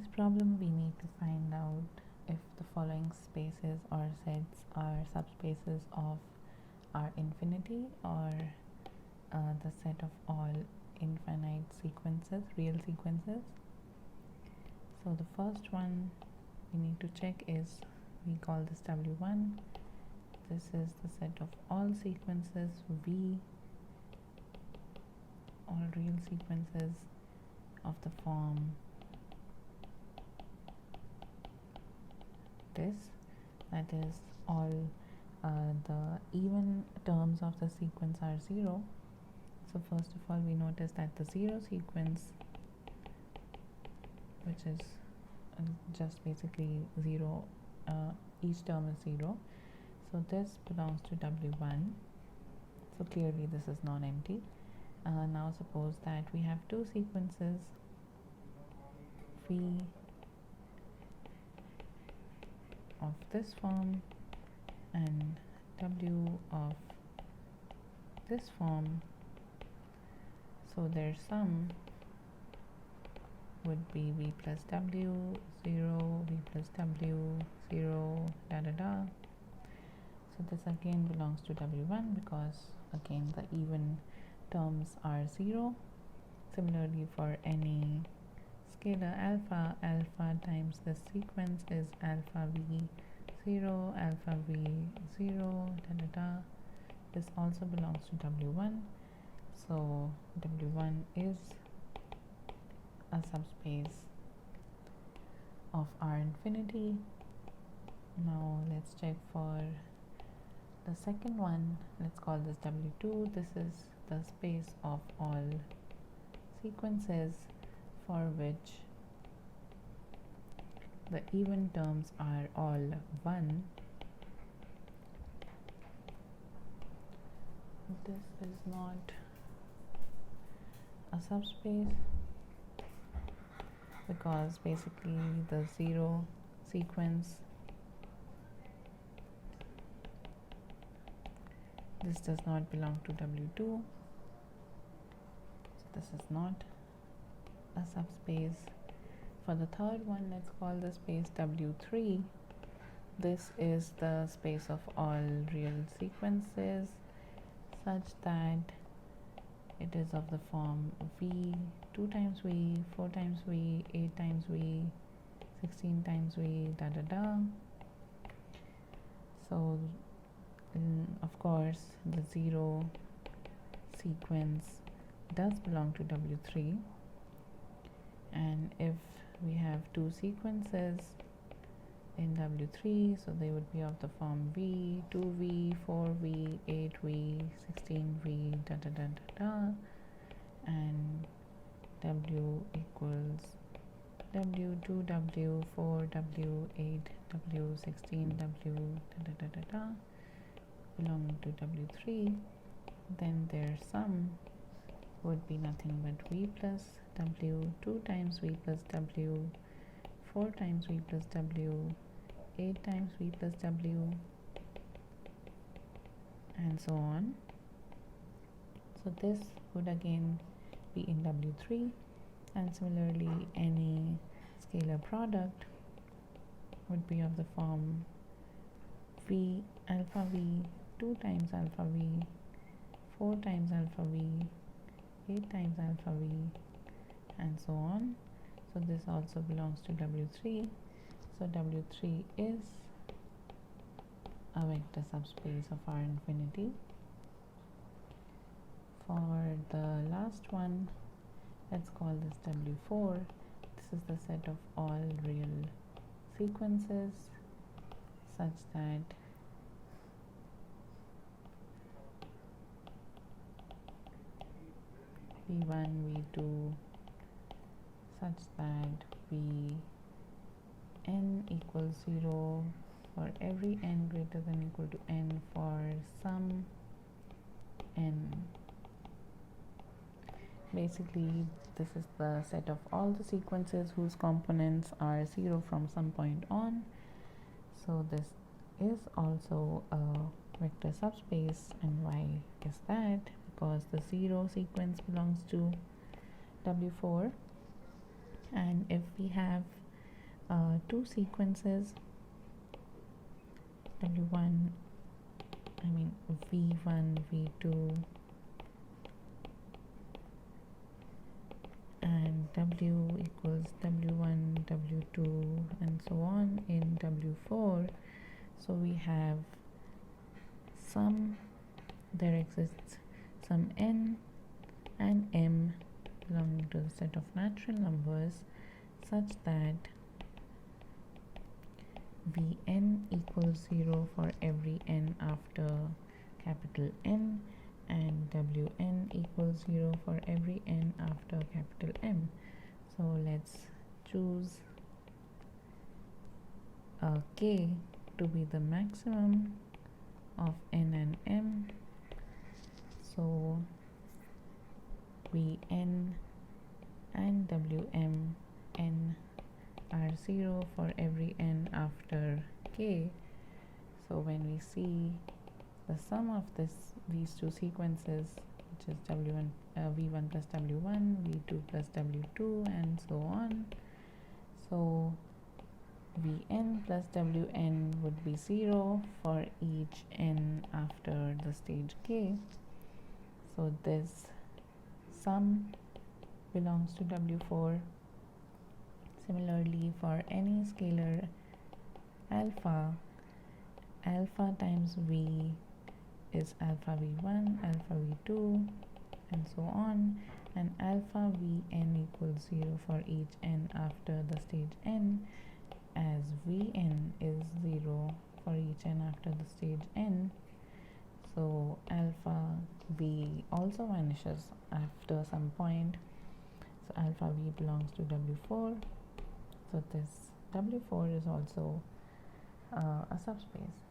this problem, we need to find out if the following spaces or sets are subspaces of R infinity or the set of all infinite sequences, real sequences. So the first one we need to check is, we call this W1. This is the set of all sequences V, all real sequences of the form this, that is all the even terms of the sequence are 0. So first of all, we notice that the 0 sequence, which is just basically 0, each term is 0, so this belongs to W1, so clearly this is non-empty. Now suppose that we have two sequences, V of this form and W of this form, so their sum would be V plus W 0, V plus W 0, da da da. So this again belongs to W1 because again the even terms are 0. Similarly, for any scalar alpha, alpha times this sequence is alpha V 0, alpha V 0, da da da. This also belongs to W1. So W1 is a subspace of R infinity. Now let's check for the second one. Let's call this W2. This is the space of all sequences for which the even terms are all 1. This is not a subspace because basically the 0 sequence, this does not belong to W2, so this is not a subspace. For the third one, let's call the space W3. This is the space of all real sequences such that it is of the form V 2 times V, 4 times V, 8 times V, 16 times V, da da da. So of course the 0 sequence does belong to W3, and if we have two sequences in W3, so they would be of the form V, 2V, 4V, 8V, 16V, da da da da da, and W equals W, 2W, 4W, 8W, 16W, da da da da da, belonging to W3, then their sum would be nothing but V plus W, 2 times V plus W, 4 times V plus W, 8 times V plus W, and so on. So this would again be in W3, and similarly any scalar product would be of the form V, alpha V, 2 times alpha V, 4 times alpha V, 8 times alpha V, and so on. So this also belongs to W3. So W3 is a vector subspace of R infinity. For the last one, let's call this W4. This is the set of all real sequences such that V1, V2, such that Vn equals 0 for every n greater than or equal to n for some n. Basically, this is the set of all the sequences whose components are 0 from some point on. So this is also a vector subspace. And why is that? Because the 0 sequence belongs to W4, and if we have two sequences, v1 v2 and w equals w1 w2 and so on in w4. So we have there exists some n and m belonging to the set of natural numbers such that Vn equals 0 for every n after capital N and Wn equals 0 for every n after capital M. So let's choose k to be the maximum of n and m. So Vn and Wm n are 0 for every n after k. So when we see the sum of these two sequences, which is v1 plus w1, v2 plus w2 and so on, so Vn plus Wn would be 0 for each n after the stage k. So this sum belongs to w4. Similarly, for any scalar alpha times v is alpha v1, alpha v2 and so on, and alpha vn equals 0 for each n after the stage n, as vn is 0 for each n after the stage n. So alpha v also vanishes after some point, so alpha v belongs to w4. So this w4 is also a subspace.